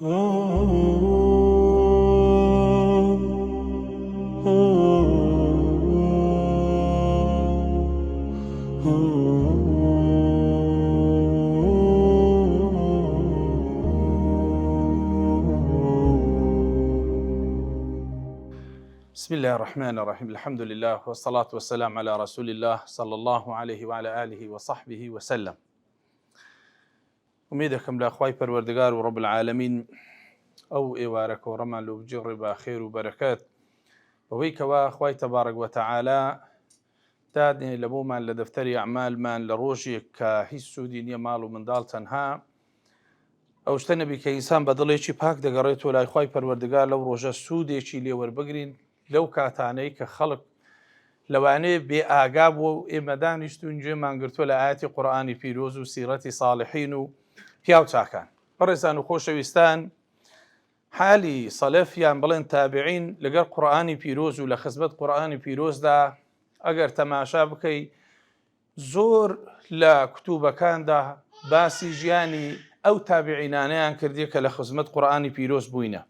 بسم الله الرحمن الرحيم. الحمد لله والصلاة والسلام على رسول الله صلى الله عليه وعلى آله وصحبه وسلم. أميدكم لأخوي پروردگار ورب العالمين أو إيوارك ورمان لو بجرب خير وبركات وويك وأخوي تبارك وتعالى تادني لبومان لدفتري أعمال من لروجي كهيسو دينيا مالو من دال تنها أو اشتنبي كإنسان بدليشي باك دقريتو لا أخوي پروردگار لو روجا سوديشي لي وربقرين لەو کاتانەی کە خەڵک لەوانەیە بێ ئاگا بووە و ئێمە دانیشتون گوێمان گرتووە لە ئاەتی قورئانی پیرۆز و سیرەتی ساڵحین و پیاو چاکان. بەڕێزان و خۆشەویستان، حالی سەلەفیان بڵێن تابعین لەگەڵ قورئانی پیرۆز و لە خزمەت قورئانی پیرۆزدا ئەگەر تەماشا بکەی زۆر لە کتوبەکاندا باسی ژیانی ئەو تابعینانەیان کردی کە لە خزمەت قورئانی پیرۆز بووینە.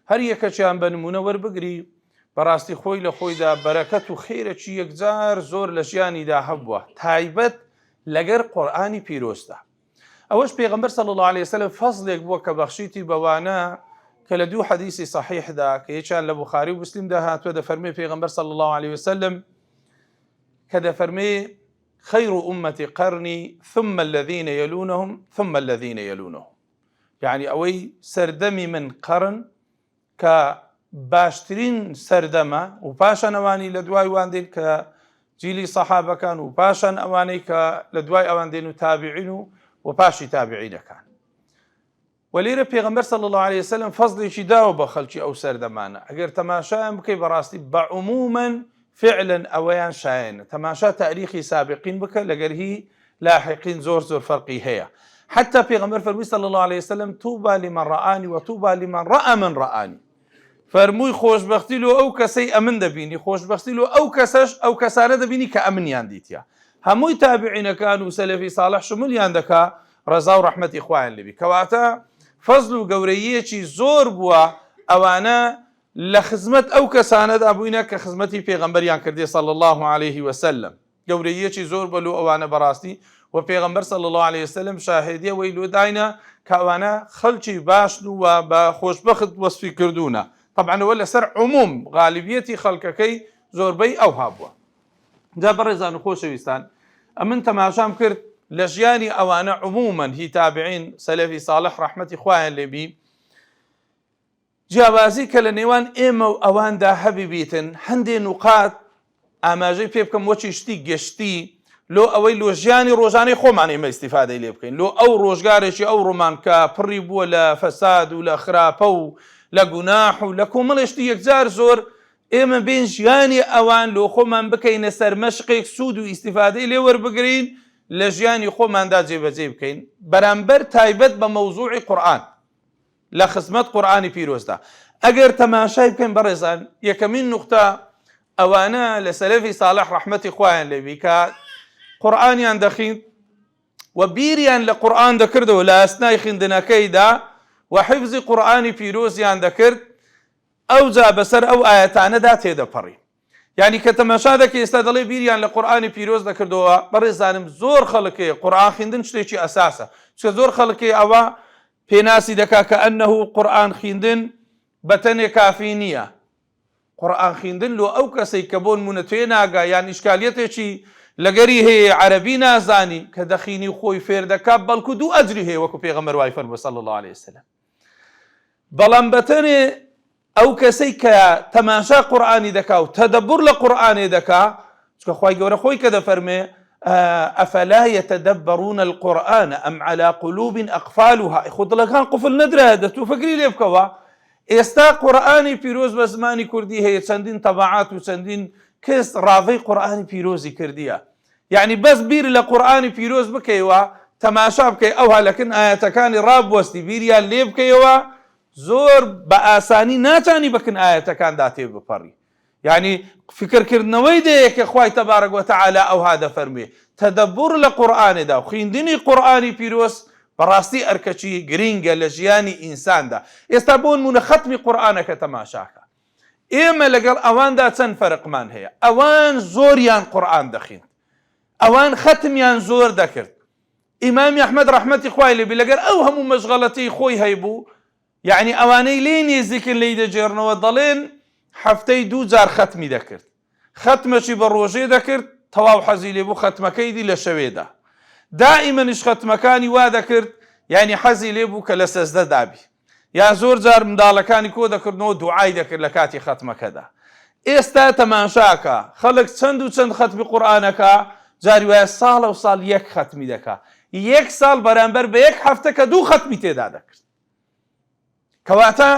هەر یەکەچیان بە نمونە وەربگری بەڕاستی خۆی لە خۆیدا بەرەکەت و خێرەکی یەکجار زۆر لە ژیانیدا هەبووە، تایبەت لەگەر قورئانی پیرۆزدا. ئەوەش پێغەمبەر صلی الله عليه وسلم فەزلێک بووە کە بەخشیتی بەوانە کە لە دوو حەدیثی صحیحدا کە یەکیان لە بوخاری و مسلمدا هاتووە دەفەرمێ پێغەمبەر صلی الله عليه وسلم کە دەفەرمێ خەیر ئومەتی قەرنی ثم الذين يلونهم ثم الذين يلونهم، یعنی ئەوەی سەردەمی من قەرن کە باشترین سەردەمە و پاشان ئەوانی لە دوای وان دێن کە جیلی سەحابەکان و پاشان ئەوانەی کە لە دوای ئەوان دێن و تابعین و پاشی تابعینەکان. وەلێرە پێغەمبەر صلی الله عليه وسلم فەزڵێکی داوە بە خەڵکی ئەو سەردەمانە. ئەگەر تەماشایان بکەی بەڕاستی بەعمومەن فعلا ئەوەیان شایەنە. تەماشا تاریخی سابقین بکە لەگەر هی لاحقین زۆر زۆر فەرقی هەیە. حتى پێغەمبەر فەرمووی صلی الله عليه وسلم توبى لمن رآني وتوبى لمن رأى من رآني. فەرمووی خۆشبەختی لۆ ئەو کەسەی ئەمن دەبینی، خۆشبەختی لۆ ئەو کەسەش ئەو کەسانە دەبینی کە ئەمنیان دیتە. هەمووی تابعینەکان و سەلەفی ساڵح شمولیان دەکا ڕەزا و ڕەحمەتی خوایان لێبی. کەواتە فەزل و گەورەیەکی زۆر بووە ئەوانە لە خزمەت ئەو کەسانەدا بووینە کە خزمەتی پێغەمبەریان کردێ صلی الله عليه وسلم. گەورەیەکی زۆر بە لۆ ئەوانە بەڕاستی و پێغەمبەر صلی الله عليه وسلم شاهدیە وەی لۆ داینە کە ئەوانە خەڵکی باشن و بە خۆشبەخت وەسفی کردوونە. طبعا ولا سر عموم غالبيتي خلقكي زوربي او هابوا جا برزان خوشويستان امن تماشام كرت لجياني اوانا عموما هي تابعين سلفي صالح رحمتي خوان لبي جوازي كلنيوان ايمو اوان دا حبيبيتن هندي نقاط اماجي بيبكم وشيشتي جشتي لو اوي لو جياني روجاني خو معني ما استفاده لي بكين لو او روجارشي او رومانكا بريب ولا فساد ولا خرافه لە گوناح و لە کۆمەڵێشتی یەکجار زۆر ئێمە بین ژیانی ئەوان لۆ خۆمان بکەینە سەر مەشقێک سوود و ئیستیفادەی لێ وەربگرین لە ژیانی خۆماندا جێبەجێ بکەین بەرامبەر تایبەت بە مەوزوعی قورئان لە خزمەت قورئانی پیرۆزدا. ئەگەر تەماشای بکەین بەڕێزان، یەکەمین نوختە ئەوانە لە سەلەفی ساڵح ڕەحمەتی خوایان لێبی کە قورئانیان دەخین و بیریان لە قورئان دەکردەوە لە ئەسنای خوێندنەکەیدا وحفظ قورئانی پیرۆزیان دەکرد، ئەوجا بەسەر ئەو ئاەتانەدا تێدەپەڕی. یعنی کە تەماشا دەکەی ئێستا دەڵێ بیریان لە قورئانی پیرۆز دەکردەوە. بەڕێزانم زۆر خەڵکەیە قورئان خوێندن شتێکی ئەساسە، چکە زۆر خەڵکەی ئەوە پێناسی دەکا کە ئەنەهو قورئان خوێندن بەتەنێ کافی نییە. قورئان خوێندن لۆ ئەو کەسەی کە بۆ نمونە توێ ناگا یان ئیشکالیەتێکی لەگەری هەیە عەرەبی نازانی کە دەخینی خۆی فێر دەکات بەڵکو دوو ئەجری هەیە وەکو پێغەمبەر وای فەرمووی صلی الله عليه وسلم. بەڵام بەتەنێ ئەو کەسەی کە تەماشا قورئانی دەکا و تەدەبور لە قورئانێ دەکا، چکە خوای گەورە خۆی کە دەفەرمێ ئەفەلا یەتەدەبەڕون القورئان ئەم عەلا قولوب ئەقفالها، خۆ دڵەکان قوفڵ نەدرا دەتوو فکری لێ بکەوە. ئێستا قورئانی پیرۆز بە زمانی کوردی هەیە، چەندین تەبعات و چەندین کەس ڕاوەی قورئانی پیرۆزی کردیە. یعنی بەس بیر لە قورئانی پیرۆز بکەیەوە تەماشا بکەی ئەو هەلەکن ئاەتەکانی ڕابوەستی بیریان لێ بکەیەوە زۆر بە ئاسانی ناتانی بکن ئاەتەکاندا تێ بپەڕی. یعنی فکرکردنەوەی دەیە کە خوای تەبارەک وتەعالا ئەوها دەفەرمێ تەدەبور لە قورئانێدا و خوێندنی قورئانی پیرۆز بەڕاستی ئەرکەچی گرینگە لە ژیانی ئینساندا. ئێستا بۆ نمونە ختمی قورئانەکە تەماشاکە، ئێمە لەگەڵ ئەواندا چەند فەرقمان هەیە. ئەوان زۆریان قورئان دەخوێن، ئەوان ختمیان زۆر دەکرد. ئیمامی ئەحمەد ڕەحمەتی خوای لێبێ لەگەر ئەو هەموو مەشغەڵەتی خۆی هەیبوو، یعنی ئەوانەی لێ نێزیکن لێی دەجێڕنەوە دەڵێن هەفتەی 2 جار ختمی دەکرد، ختمەشی بە ڕۆژێ دەکرد، تەواو حەزی لێبوو ختمەکەی دی لە شەوێدا. دائیمەنیش ختمەکانی وا دەکرد، یعنی حەزی لێبوو کە لە سەجدە دابی، یا زۆر جار منداڵەکانی کۆ دەکردنەوە دوعای دەکرد لە کاتی ختمەکەدا. ئێستا تەماشاکە خەڵک چەند و چەند ختمی قورئانەکە، جاری وایە ساڵە و ساڵ 1 ختمی دەکا، 1 ساڵ بەرامبەر بە 1 هەفتە کە 2 ختمی تێدا دەکرد. کەواتە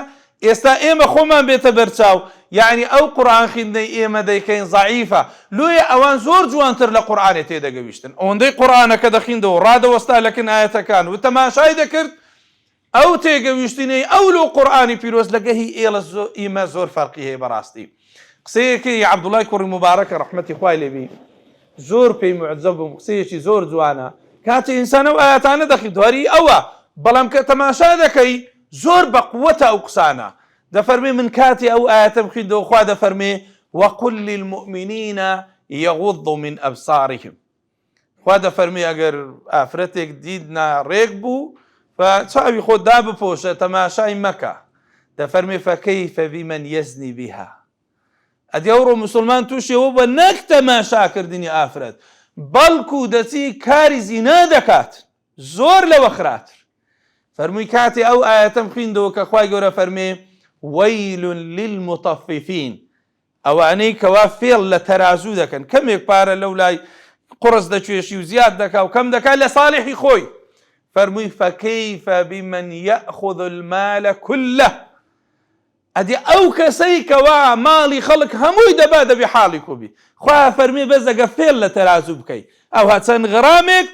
ئێستا ئێمە خۆمان بێتە بەرچاو، یعنی ئەو قورئان خوێندنەی ئێمە دەیکەین ضعیفە، لۆیە ئەوان زۆر جوانتر لە قورئانێ تێدەگەویشتن. ئەوەندەی قورئانەکە دەخوێندەوە ڕادەوەستا لەکن ئایەتەکان و تەماشای دەکرد، ئەو تێگەویشتنەی ئەو لۆ قورئانی پیرۆز لەگەهی ئێمە زۆر فەرقی هەیە. بەڕاستی قسەیەکی عەبدوڵای کوڕی مبارەکە ڕەحمەتی خوای لێبێ زۆر پێی معجەب بووم، قسەیەکی زۆر جوانە. کاتێ ئینسان ئەو ئایەتانە دەخوێت دواری ئەوە، بەڵام کە تەماشا دەکەی زۆر بە قووەتە ئەو قسانە. دەفەرمێ من کاتی ئەو ئایەتەم خوێندەوە خوا دەفەرمێ وەقل للمؤمنین یغضوا من ئەبصارهم. خوا دەفەرمێ ئەگەر ئافرەتێک دیدنا ڕێک بوو فچاوی خۆت دابپۆشە تەماشای مەکە. دەفەرمێ فەکەیفە بمن یەزنی بها. ئەدی ئەوڕۆ موسڵمان تووشیەوە بە نەک تەماشاکردنی ئافرەت، بەڵکو دەچی کاری زینا دەکات، زۆر لەوە خراتر. فەرمووی کاتێ ئەو ئایەتەم خوێندەوە کە خوای گەورە فەرمێ وەیل للمطففین، ئەوانەی کەوا فێڵ لە تەرازوو دەکەن، کەمێک پارە لەو لای قڕس دەچێشی و زیاد دەکا و کەم دەکات لە ساڵحی خۆی. فەرمووی فەکەیفە بمن یەأخذ المال كله. ئەدی ئەو کەسەی کەوا ماڵی خەڵک هەمووی دەبا دەبێ حاڵی کوبی. خوا فەرمێ بەس ئەگە فێڵ لە تەرازوو بکەی، ئەوها چەند غرامێک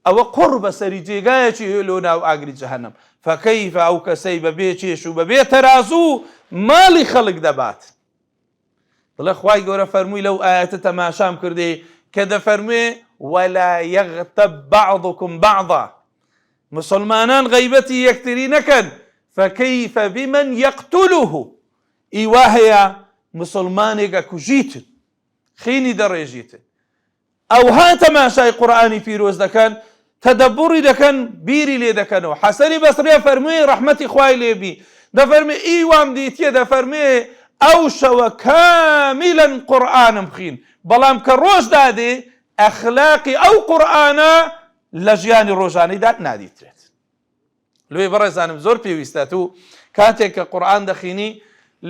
ئەوە قڕ بەسەری جێگایەکی لۆ ناو ئاگری جەهەنەم. فەکەیفە ئەو کەسەی بەبێ چێش و بەبێ تەرازوو ماڵی خەڵک دەبات. بڵێ خوای گەورە فەرمووی لەو ئایەتە تەماشام کردێ کە دەفەرمێ وەلا یەغتەب بەعضکم بەعضا، مسلمانان غەیبەتی یەکتری نەکەن. فەکەیفە بمن یەقتله، ئیوا هەیە مسلمانێک ئەکوژیتن، خینی دەڕێژیتن. ئەوها تەماشای قورئانی پیرۆز دەکەن، تەدەبوڕی دەکەن، بیری لێ دەکەنەوە. حەسەنی بەسڕێ فەرمووی ڕەحمەتی خوای لێبی دەفەرمێ ئیوام دیتیە، دەفەرمێ ئەو شەوە کامیلەن قورئانم خوین، بەڵام کە ڕۆژ دادێ ئەخلاقی ئەو قورئانە لە ژیانی ڕۆژانەیدا نادیترێت. لێ بەڕێزانم زۆر پێویستە و کاتێک کە قورئان دەخوێنی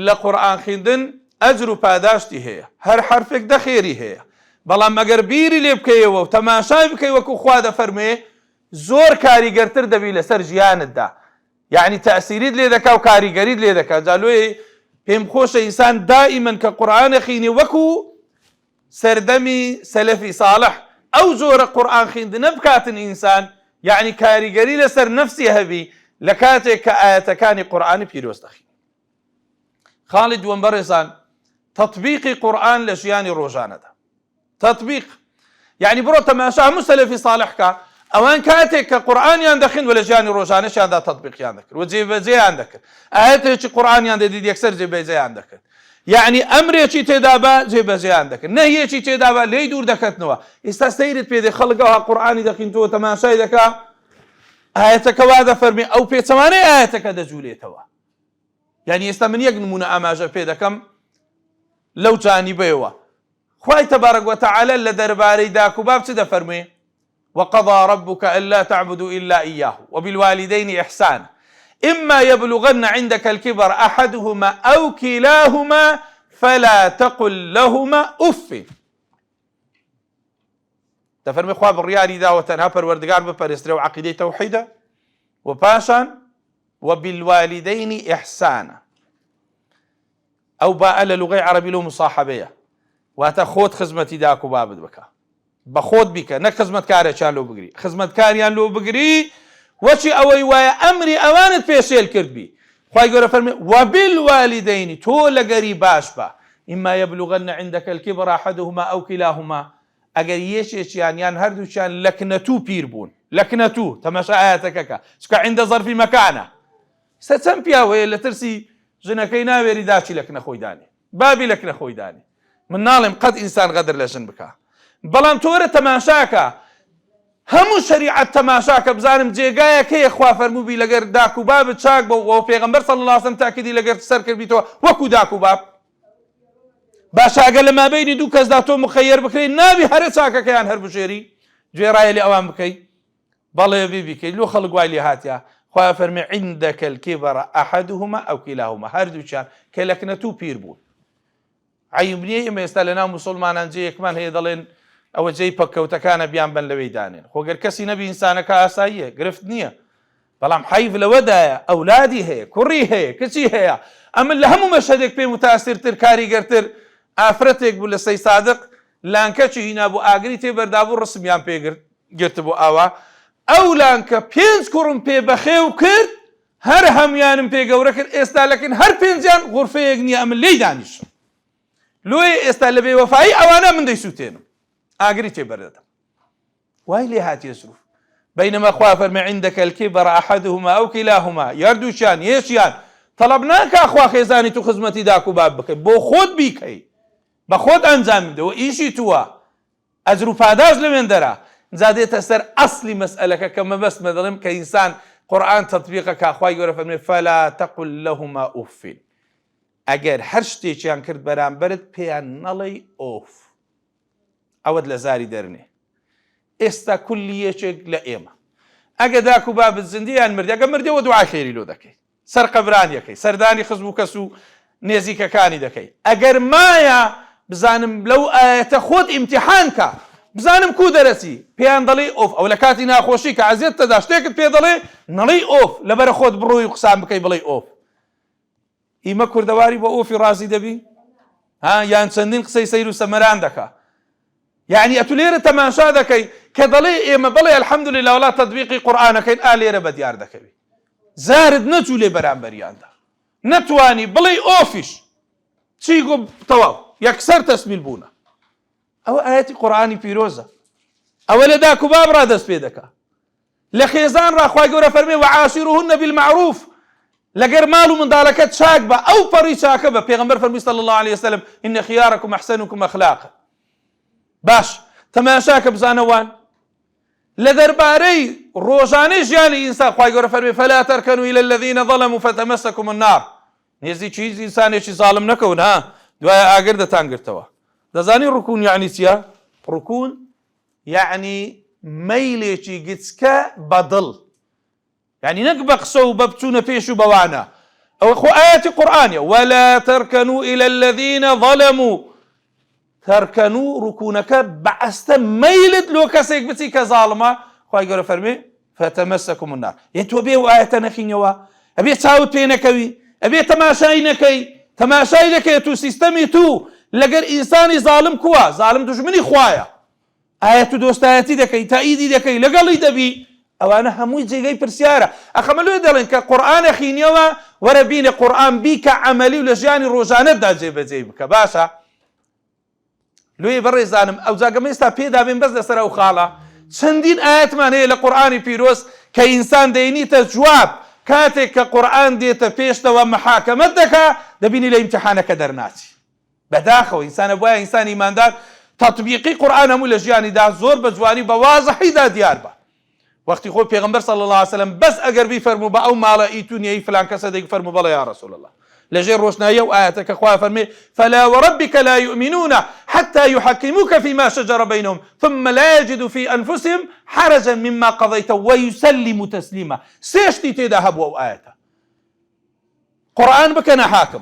لە قورئان خوێندن ئەجر و پاداشتی هەیە، هەر حرفێک دەخێری هەیە، بەڵام ئەگەر بیری لێ بکەیەوە و تەماشای بکەی وەکو خوا دەفەرمێ زۆر کاریگەرتر دەبی لەسەر ژیانتدا، یعنی تەئسیریت لێ دەکا و کاریگەریت لێ دەکا. جا لۆی پێم خۆشە ئینسان دائیمەن کە قورئان دەخوێنێ وەکو سەردەمی سەلەفی ساڵح ئەو جۆرە قورئان خوێندنە بکاتن ئینسان، یعنی کاریگەری لەسەر نەفسی هەبی لە کاتێک کە ئایەتەکانی قورئانی پیرۆز دەخوێنی. خاڵی دووەم بەڕێزان، تەطبیقی قورئان لە ژیانی ڕۆژانەدا. تطبیق یعنی بڕۆ تەماشا هەموو سەلەفی ساڵحکە، ئەوان کاتێک کە قورئانیان دەخوێن و لە ژیانی ڕۆژانەشیاندا تەطبیقیان دەکرد و جێبەجێیان دەکرد. ئایەتێکی قورئانیان دەدید یەکسەر جێبەجێیان دەکرد، یعنی ئەمرێکی تێدا بە جێبەجێیان دەکرد، نەهیەکی تێدا بە لێی دوور دەکەتنەوە. ئێستا سەیرت پێ دێ خەڵک ئەوها قورئانی دەخوێنتەوە تەماشای دەکا، ئایەتەکە وا دەفەرمێ ئەو پێچەوانەی ئایەتەکە دەجوولێتەوە. یعنی ئێستا من یەک نمونە ئاماژە پێ دەکەم لەو جانیبەیەوە. خوای تبارك وتعالى لدرباري داكو باب چه دفرمي وقضى ربك ألا تعبدوا إلا إياه وبالوالدين إحسانا إما يبلغن عندك الكبر أحدهما أو كلاهما فلا تقل لهما أف. دفرمي خواب الريالي داوة هابر وردقار بپرستري وعقيدة توحيدة وباشا وبالوالدين إحسانا أو باء لغة عربي له مصاحبية واتە خۆت خزمەتی داک و بابت بکە، بە خۆت بیکە، نەک خزمەتکارێکیان لۆ بگری، خزمەتکاریان لۆ بگری وەچی ئەوەی وایە ئەمری ئەوانت پێشێل کردبی. خوای گەورە فەرمێ وبالوالدین، تۆ لەگەری باش بە، ئیما یەبلوغن عندك الكبر أحدهما أو كلاهما، ئەگەر یەکێکیان یان هەردووچیان لەکنەتوو پیر بوون، لەکنەتوو تەماشا ئاەتەکەکە چکە عیندە زەرفی مەکانە سە چەند پیاوەیە لە ترسی ژنەکەی ناوێری داچی لەکنە خۆی دانێ بابی لەکنە خۆی دانێ من ناڵێم قەت ئینسان غەدر لە ژن بکە بەڵام تۆرە تەماشاکە هەموو شەریعەت تەماشاکە بزانم جێگایەکەیە خوا فەرمووی لەگەر داک و بابت چاک بە و پێغەمبەر صلی الله علیه وسلم تاکیدی لەگەر سەر کردیتەوە وەکو داک و باب باشە ئەگەر لە مابەینی دوو کەسدا تۆ مخەیەر بکرێت نابی هەرە چاکەکەیان هەر بژێری گوێڕایە لێ ئەوان بکەیت بەڵێ بیکەیت لۆ خەڵک وای لێ هاتیە خوا فەرمێ عندەکە الکبر ئەحەدهما ئەو کلاهما هەردووچیان کە لەکنەتوو پیر بوون عیب نییە ئێمە ئێستا لەناو موسڵمانان جێیەکمان هەیە دەڵێن ئەوە جێی پەککەوتەکانە بیان بن لەوەی دانێن خۆگەر کەسی نەبی ئینسانەکە ئاساییە گرفت نییە بەڵام حیف لەوەدایە ئەولادی هەیە کوڕی هەیە کچی هەیە ئەمن لە هەموو مەشهدێک پێی متاسرتر کاریگەرتر ئافرەتێک بوو لە سەی سادق لانکەچی هینا بوو ئاگری تێبەردابوو ڕسمیان پێگرت بۆ ئاوا ئەو لانکە 5 کوڕم پێ بەخێو کرد هەر هەمویانم پێ گەورە کرد ئێستا لەکن هەر 5یان غورفەیەک نییە ئەمن لێی دانیشم لۆی ئێستا لە بێوەفایی ئەوانە من دەیسووتێنم ئاگری تێبەردەدەم وای لێ هاتیە سروف بەینەما خوا فەرمێ عندەکە الکبر ئەحەدهما ئەو کلاهما یاردووچیان یەکیان تەڵەب ناکا خوا خێزانی تو خزمەتی داک و باب بکەیت بۆ خۆت بیکەی بە خۆت ئەنجام بدەوە ئیشی تووە ئەجر و پاداش لەوێن دەرا جا دێتە سەر ئەسلی مەسئلەکە کە مەبەستمە دەڵێم کە ئینسان قورئان تەطبیقەکە خوای گەورە فەرمێ فەلا تەقل لەهما ئوف ئەگەر هەر شتێکیان کرد بەرامبەرت پێیان نەڵێی ئۆف ئەوەت لە زاری دەرنێ ئێستا کولی یەکێک لە ئێمە ئەگە داک و بابت زیندیان مردی ئەگە مردیەوە دوعای خێری لۆ دەکەی سەر قەبرانیەکەی سەردانی خزم و کەس و نێزیکەکانی دەکەی ئەگەر مایە بزانم لەو ئاەتە خۆت ئیمتیحان کە بزانم کو دەرەچی پێیان دەڵێ ئۆف ئەو لە کاتی ناخۆشی کە عەزیەت تەدا شتێکت پێ دەڵێ نەڵێی ئۆف لەبەرە خۆت بڕۆی و قسان بکەی بڵێ ئۆف ئیمە کوردەواری بۆ ئۆفی ڕازی دەبی یان چەندین قسەی سەیر و سەمەران دەکا یعنی ئەتو لێرە تەماشا دەکەی کە دەڵێ ئێمە بڵێ الحەمدولله وڵات تەطبیقی قورئانەکەین لێرە بەدیار دەکەوی زارت نەچوو لێ بەرامبەریاندا نەتوانی بڵێ ئۆفیش چی گۆ تەواو یەکسەر تەسمیل بوونە ئەوە ئاەتی قورئانی پیرۆزە ئەوە لە داک و باب ڕادەست پێ دەکا لە خێزان ڕاخوای گەورە فەرمێ وعاشروهن بالمعروف لەگەر ماڵ و منداڵەکەت چاک بە ئەو پەڕی چاکە بە پێغەمبەر فەرمووی صلی الله عليه وسلم إن خياركم أحسنكم أخلاقا باش تەماشاکە بزانەوان لە دەربارەی ڕۆژانەی ژیانی ئینسان خوای گەورە فەرمێ فەلا تەرکەنوا إلى الذين ظلموا فتمسكم النار نێزی ئینسانێکی زاڵم نەکەون دوایە ئاگر دەتانگرتەوە دەزانی ڕکوون یعنی چییە ڕکوون یعنی مەیلێکی گچکە بەدڵ یعنی نەک بە قسە و بە بچوونە پێش و بەوانە ئەوە خۆ ئاەتی قورئانیە ولا تركنوا إلى الذين ظلموا تركنوا ڕکوونەکە بەعەستە مەیلت لۆ کەسێک بچی کە زاڵمە خوای گەورە فەرمێ فتمسكم النار یعنی تۆ بێ و ئاەتە نەخینەوە ئەبێ چاوت پێ نەکەوی ئەبێ تەماشای نەکەی تەماشای دەکەی تو سیستەمی تو لەگەر ئینسانی زاڵم کووە زاڵم دوژمنی خوایە ئاەت و دۆستایەتی دەکەی تائیدی دەکەی لەگەڵی دەبی ئەوانە هەمووی جێگەی پرسیارە ئەخەمە لێ دەڵێن کە قورئان ئەخینیەوە وەرە بینە قورئان بیکە عەمەلی و لە ژیانی ڕۆژانەتدا جێبەجێ بکە باشە لێ بەڕێزانم ئەو جاگەمە ئێستا پێدابێن بەس لەسەر ئەو خاڵە چەندین ئاەتمان هەیە لە قورئانی پیرۆز کە ئینسان دەینیتە جواب کاتێک کە قورئان دێتە پێشتەوە محاکەمەت دەکا دەبینی لە ئیمتیحانەکە دەرناچی بەداخەوە ئینسانە بۆیە ئینسان ئیماندار تەطبیقی قورئان هەموو لە ژیانیدا زۆر بە جوانی بە وازەحیدا دیار بە وەختی خۆ پێغەمبەر صلی الله عليه وسلم بەس ئەگەر بیفەرموو بە ئەو ماڵە ئیتونیەی فلان کەسە دەیفەرموو بەڵێ یا رسول الله لەژێر ڕۆژنایە و ئاەتەکە خوا فەرمێ فلا وربك لا يؤمنون حتى يحكموك فيما شجر بينهم ثم لا يجدوا في أنفسهم حرجا مما قضيت ويسلموا تسليما سيشتي تيدا هبوا أو آياتا قرآن بكنا حاكم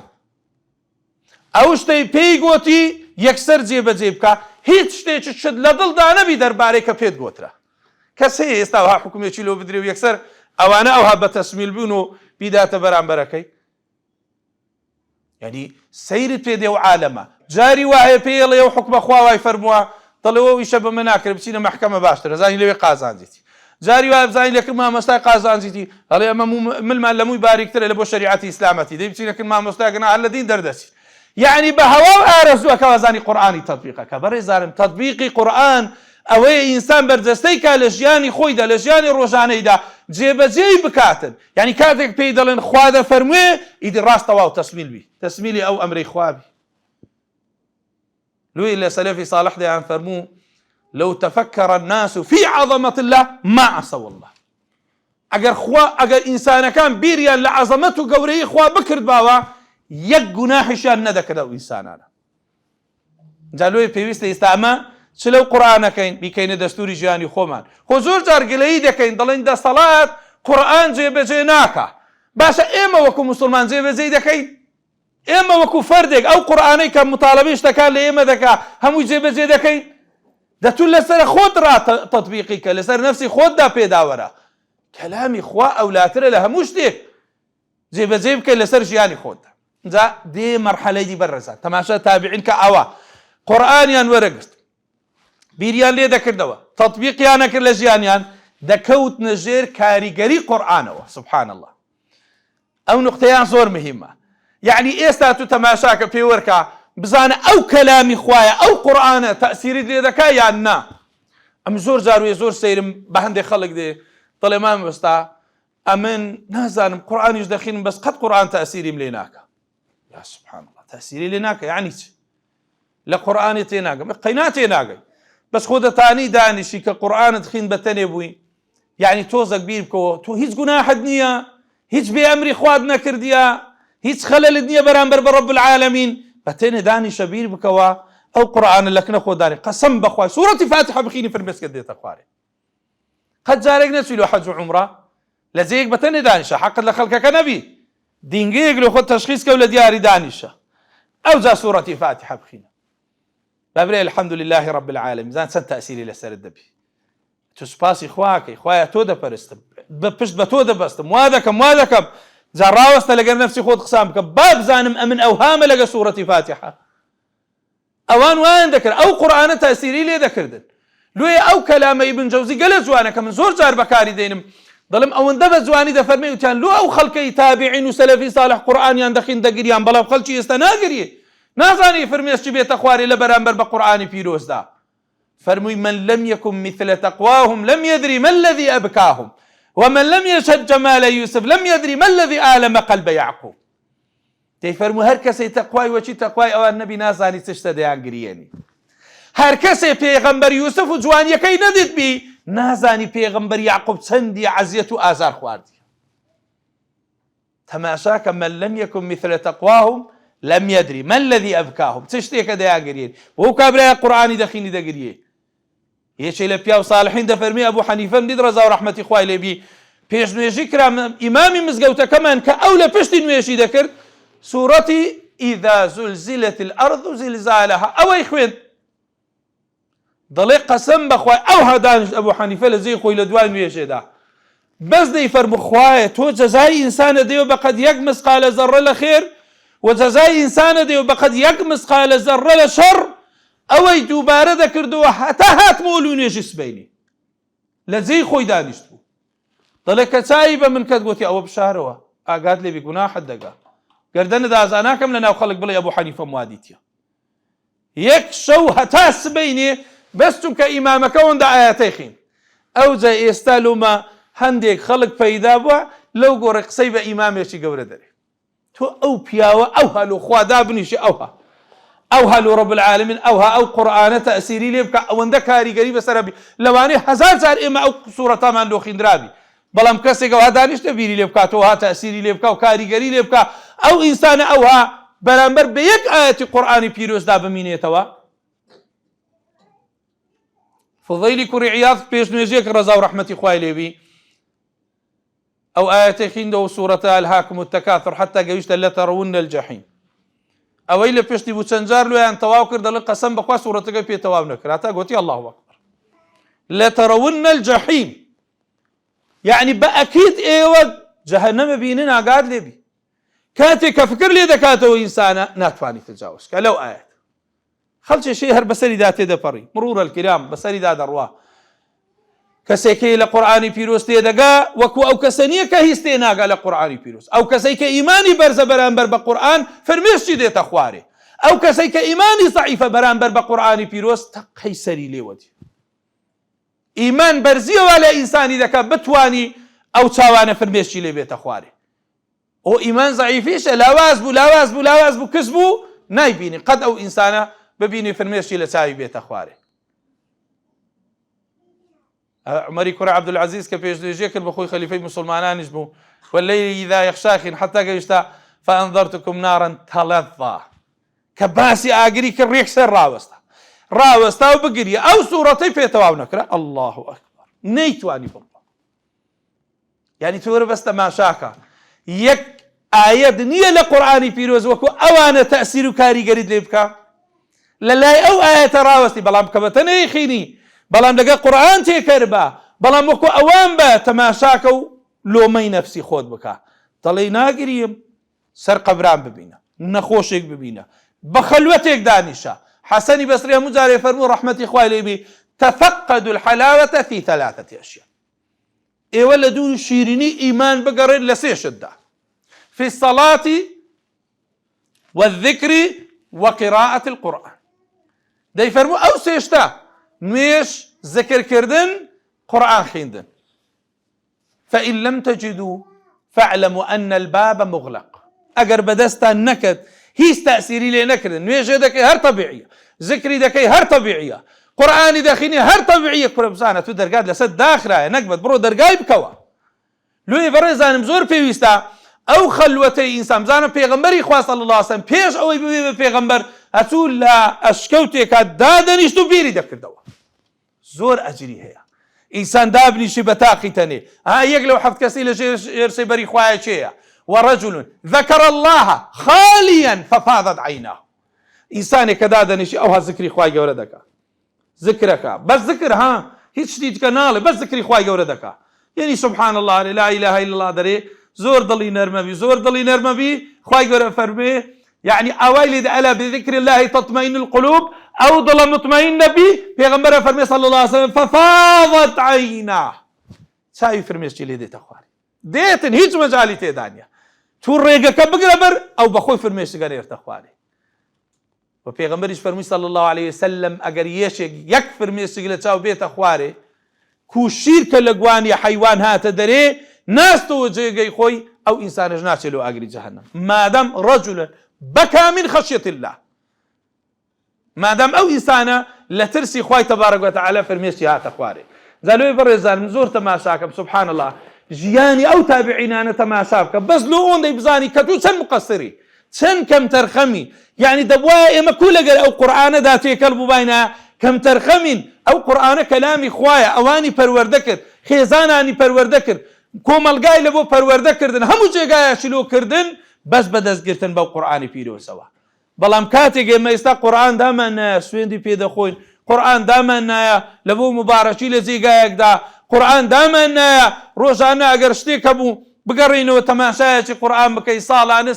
أوشتي بيقوتي يكسر جيب جيبك هيت شتي شد لدل دانا بدر باريك بيت قوترا كسي استوها حكومة شلو بدري ويكسر أوانا أوها بتسميل بينو بيدات بران بركي يعني سيرت في ديو عالمه جاري واعي بيلا يو حكم خواوي فرموا طلعوا يشب مناكر بسينا محكمة باشتر زاني لوي قازان زيتي جاري واعي بزاني لك ما مستاق قازان زيتي قال يا مل ما لمو يبارك ترى لبو شريعة إسلامتي دي بسينا كل ما مستاقنا على الدين دردسي يعني بهوا أرزوا كوازاني قرآني تطبيقه كبر زارم تطبيقي قرآن ئەوەیە ئینسان بەرجەستەی کا لە ژیانی خۆیدا لە ژیانی ڕۆژانەیدا جێبەجێی بکاتن. یعنی کاتێک پێی دەڵێن خوا دەفەرموێ ئیدی ڕاستەواو تەسمیل بی، تەسمیلی ئەو ئەمرەی خوا بی. لوی لە سەلەفی ساڵح دەیان فەرموو لو تفكر الناس في عظمة الله ما عصوا الله. ئەگەر ئینسانەکان بیریان لە عەزەمەت و گەورەی خوا بکرد باوە یەک گوناحیشیان نەدەکرد ئەو ئینسانانە. جا لۆی پێویستە ئێستا ئەمە چ لەو قورئانەکەین بیکەینە دەستوری ژیانی خۆمان. خۆ زۆر جار گلەیی دەکەین دەڵێن دەسەڵات قورئان جێبەجێ ناکە. باشە ئێمە وەکو موسڵمان جێبەجێی دەکەین؟ ئێمە وەکو فەردێک ئەو قورئانەی کە متاڵەبەی شتەکان لە ئێمە دەکا هەمووی جێبەجێ دەکەین؟ دەتون لەسەر خۆت تەطبیقی کە لەسەر نەفسی خۆتدا پێداوەرە. کەلامی خوا ئەولاترە لە هەموو شتێک جێبەجێ بکەین لەسەر ژیانی خۆتدا. جا دێ مەرحەلەی دی بەرڕێزان تەماشا تابعین کە ئەوە قورئانیان وەرەگرت بیریان لێ دەکردەوە تەطبیقیان نەکرد لە ژیانیان دەکەوتنە ژێر کاریگەری قورئانەوە. سبحان الله. ئەو نقطەیان زۆر مهمە. یعنی ئێستا تو تەماشاکە پێوەرکە بزانە ئەو کەلامی خوایە ئەو قورئانە تەئسیریت لێ دەکا یان نا. ئەم زۆر جاروێ زۆر سەیرم بە هەندێک خەڵک دێ دەڵێ مامۆستا ئەمن نازانم قورئانیش دەخینم بەس قەت قورئان تەئسیریم لێ ناکە. یا سبحان الله تەئسیری لێ ناکە یعنی چ؟ لە قورئانی تێ ناگەم قەینا تێ ناگەی بەس خۆ دەتانی دانیشی کە قورئانت خین بە تەنێ بووی یعنی تۆزێک بیر بکەوە تۆ هیچ گوناحت نییە هیچ بێ ئەمری خواد نەکردیە هیچ خەلەلت نییە بەرامبەر بە ڕەب العالەمین بە تەنێ دانیشە بیر بکەوە ئەو قورئانە لە کنە خۆ دانی قەسەم بەخوای سوورەتی فاتحە بخینی فرمێسکت دێتە خوارێ. قەت جارێک نەچووی لە حەج و عومرە لە جێیەک بە تەنێ دانیشە حەقت لە خەڵکەکە نەبی دینگەیەک لە خۆت تەشخیص کە و لە دیاری دانیشە ئەو جا سوورەتی فاتحە بخینە. بابرێ الحەمد لله رب العالمین زان چەند تەئسیری لەسەرت دەبی. تو سوپاسی خواکەی خوایە تۆ دەپەرستم پشت بە تۆ دەبەستم وا دەکەم جا ڕاوەستە لەگەر نەفسی خۆت قسام بکە با بزانم ئەمن ئەوهامە لەگە سوورەتی فاتحە. ئەوان وایان دەکرد ئەو قورئانە تەئسیری لێ دەکردن. لێ ئەو کەلامە ئیبن جەوزی گەلە جوانە کە من زۆر جار بەکاری دێنم دەڵێم ئەوەندە بە جوانی دەفەرمێ وتیان لۆ ئەو خەڵکەی تابعین و سەلەفی ساڵح قورئانیان دەخین دەگریان بەڵام خەڵکی ئێستا ناگریێ نازانی فرمێس چی بێتە خوارێ لە بەرامبەر بە قورئانی پیرۆزدا. فەرمووی من لم يكن مثل تقواهم لم يدري ما الذي أبكاهم ومن لم يشهد جمال يوسف لم يدري ما الذي آلم قلب يعقوب. تفرمو هر کەسەی تەقوای وەچی تەقوای ئەوان نەبی نازانی چ شتە دەیانگریێنی. هەر کەسێ پێغەمبەر یوسف و جوانیەکەی نەدیت بی نازانی پێغەمبەر یعقوب چەندی عەزیەت و ئازار خواردی. تەماشا کە من لم يكن مثل تقواهم لم يدري ما الذي أبكاهم چ شتێکە دەیانگرێن وەو کابرایە قورئانی دەخینی دەگریێ. یەکێ لە پیا و ساڵحین دەفەرمێ ئەبوو حەنیفەم دید ڕەزا و ڕەحمەتی خوای لێبی پێش نوێژی کرا ئیمامی مزگەوتەکەمان کە ئەو لە پشتی نوێژی دەکرد سوورەتی ئیذا زولزلت الأرض زلزالها ئەوەی خوێند دەڵێ قەسەم بەخوای ئەوها دانیشت ئەبوو حەنیفە لە جێی خۆی لە دوای نوێژێدا بەس دەیفەرموو خوایە تۆ جەزای ئینسانە دێوە بەقەد یەک مسقالە زەڕە لە خێر و جەزای ئینسانە دێوە بەقەد یەک مسقالە زەڕە لە شەڕ ئەوەی دووبارە دەکردەوە هەتا هاتمەوە لە نوێژی سبەینی لە جێی خۆی دانیشت بوو. دەڵێ کە چایی بە من کەت گوتی ئەوە بشارەوە ئاگات لێبی گوناحت دەگا گەردەنت ئازاناکەم لە ناو خەڵک بڵێ ئەبوو حەنیفەم وا دیتیە. یەک شەو هەتا سبەینێ بەس چونکە ئیمامەکە ئەوەندە ئایەتەی خوێند. ئەوجا ئێستا لۆمە هەندێک خەڵک پەیدا بووە لەو گۆڕە قسەی بە ئیمامێکی گەورە دەرێ. تۆ ئەو پیاوە ئەو هەلو خوا دابنیشی ئەوها ئەو هەلو ڕەب العالەمین ئەوها ئەو قورئانە تەئسیری لێ بکە ئەوەندە کاریگەری بەسەرە بی لەوانەیە هەزار جار ئێمە ئەو سوورەتامان دۆخیندرابی بەڵام کەسێک ئەوها دانیشتە بیری لێ بکاتەوە ها تەئسیری لێ بکە و کاریگەری لێ بکە ئەو ئینسانە ئەوها بەرامبەر بە یەک ئایەتی قورئانی پیرۆزدا بمینێتەوە. فضەیلی کوڕی عیاض پێش نوێژێک ڕەزا و ڕەحمەتی خوای لێبی ئەو ئایەتەی خوێندەوە سوورەتە ئەلهاکم التەکاثر حەتا گەیشتە لەتەرەوەن الجەحیم ئەوەی لە پشتی بوو چەند جار لێیان تەواو کرد دەڵێ قەسەم بەخوا سوورەتەکە پێ تەواو نەکرد هەتا گوتی الله ئەکبەر لەتەرەوەن الجەحیم یعنی بە ئەکید ئێوە جەهەنەمە بینن ئاگات لێبی کاتێک کە فکر لێ دەکاتەوە ئینسانە ناتوانی تجاوز کە لەو ئایەت خەڵکێکی هەر بەسەریدا تێدەپەڕی مرور الکرام بەسەریدا دەڕوا کەسێکی لە قورئانی پیرۆز تێدەگا وەکو ئەو کەسە نییە کە هیچ تێناگا لە قورئانی پیرۆز ئەو کەسەی کە ئیمانی بەرزە بەرامبەر بە قورئان فەرمێشتی دێتە خوارێ ئەو کەسەی کە ئیمانی ضەعیفە بەرامبەر بە قورئانی پیرۆز تەقەی سەری لێوەتی ئیمان بەرزیەوە لە ئینسانی دەکات بتوانی ئەو چاوانە فرمێشی لێ بێتە خوارێ. ئەو ئیمان زەعیفیشە، لاواز بوو کەس بوو نایبینی قەت ئەو ئینسانە ببینی فرمێشی لە چاوی بێتە خوارێ. عمەری کوڕە عەبدولعەزیز کە پێشنێژیە کرد بە خۆی خەلیفەی مسلمانانیش بوو، والليل إذا يغشاخن حتى گەیشتا فأنذرتكم نارا تلظى کە باسی ئاگری کرد ڕێک سەر ڕاوەستا و بگریە ئەو سوورەتەی پێ تەواو نەکرا. الله ئەکبەر نەیتوانی بڕوا. یعنی تۆ وەرە بەس تەماشاکە یەک ئایەت نییە لە قورئانی پیرۆز وەکو ئەوانە تەئسیر و کاریگەریت لێ بکە لە لای ئەو ئایەتە ڕاوەستی، بەڵام کە بەتە نەیخینی، بەڵام لەگە قورئان تێکەر بە، بەڵام وەکو ئەوان بە تەماشاکە و لۆمەی نەفسی خۆت بکە. دەڵێ ناگریم سەر قەبران ببینە، نەخۆشێک ببینە، بە خەلوەتێک دانیشە. حەسەنی بەسری هەموو جارێ فەرموو ڕەحمەتی خوای لێ بی تەفەقەدوا الحەلاوەتە فی ثەلاثەتی ئەشیا. ئێوە لە دوو شیرینی ئیمان بگەڕێن لە سێشتدا: فی الصەلاة والذکر وقراءة القورئان. دەیفەرموو ئەو سێشتە نوێژ، زکرکردن، قورئان خوێندن. فإن لم تجدوا فاعلموا أن الباب مغلق. ئەگەر بەدەستان نەکرد هیچ تەئسیری لێ نەکردن، نوێژێ دەکەی هەر تەبیعیە، زکری دەکەی هەر تەبیعیە، قورئانی دەخوێنی هەر تەبیعیە. کوڕە بزانە تو دەرگات لەسەر داخرایە، نەکبەت بڕۆ دەرگای بکەوە. لۆی بەڕێزانم زۆر پێویستە ئەو خەلوەتەی ئینسان بزانە پێغەمبەری خوا صلی الله علیه و سلم پێش ئەوەی ببێ بە پێغەمبەر هەچوو لە ئەشکەوتێکە دادەنیشت و بیری دەکردەوە. زۆر ئەجری هەیە ئینسان دابنیشی بە تاقی تەنێ. یەک لەو حەفت کەسی لە ژێر سێبەری خوایە چێیە؟ ورجل ذكر الله خاليا ففاضت عيناه. ئینسانێک کە دادەنیشی ئەوها زکری خوای گەورە دەکا، زکرەکە بەس زکر هیچ شتی دیکە ناڵێ، بەس زکری خوای گەورە دەکا. یعنی سبحان الله لا اله الا الله دەرێ، زۆر دڵی نەرمەبی. خوای گەورە فەرمێ يعني أويلد ألا بذكر الله تطمئن القلوب أو ضل مطمئن بي پیغمبر فرمي صلى الله عليه وسلم ففاضت عيناه. چاوی فرمێشتی لێ دێتە خوارێ، دێتن هیچ مەجالی تێدانە. تو ڕێگەکە بگرە بەر ئەو بەخۆی فرمێشتگە نێرتە خوارێ. و پێغەمبەریش فەرمووی صلی الله عليه وسلم ئەگەر یەک فرمێشتێک لە چاو بێتە خوارێ کو شیرکە لە گوانی حەیوان هاتە دەرێ ناستەوە جێگەی خۆی، ئەو ئینسانش ناچێت لەو ئاگری جەهەنەم. مادام ڕەجولا بەکا من خەشیەت الله، مادام ئەو ئینسانە لە ترسی خوای تەبارەک وتەعالە فرمێشتی هاتە خوارێ. زالوی بەڕێزانم زۆر تەماشاکەم سبحان الله ژیانی ئەو تابعینانە تەماشا بکە، بەس لۆ ئەوەندەی بزانی کە تو چەند مقەسری، چەند کەم تەرخەمی. یعنی دەبوایە ئێمە کو لەگەر ئەو قورئانەدا تێکەڵ بووباینە کەم تەرخەمین. ئەو قورئانە کەلامی خوایە، ئەوانی پەروەردە کرد، خێزانانی پەروەردە کرد، کۆمەلگای لە بۆ پەروەردەکردن، هەموو جێگایەکی لۆکردن بەس بەدەستگرتن بەو قورئانی پیرۆزەوە. بەڵام کاتێک ئێمە ئێستا قورئان دامان نایە سوێندی پێدەخۆین، قورئان دامان نایە لە بۆ مبارەکی لە جێگایەکدا، قورئان دامان نایە ڕۆژانە ئەگەر شتێک هەبوو بگەڕینەوە تەماشایەکی قورئان بکەی،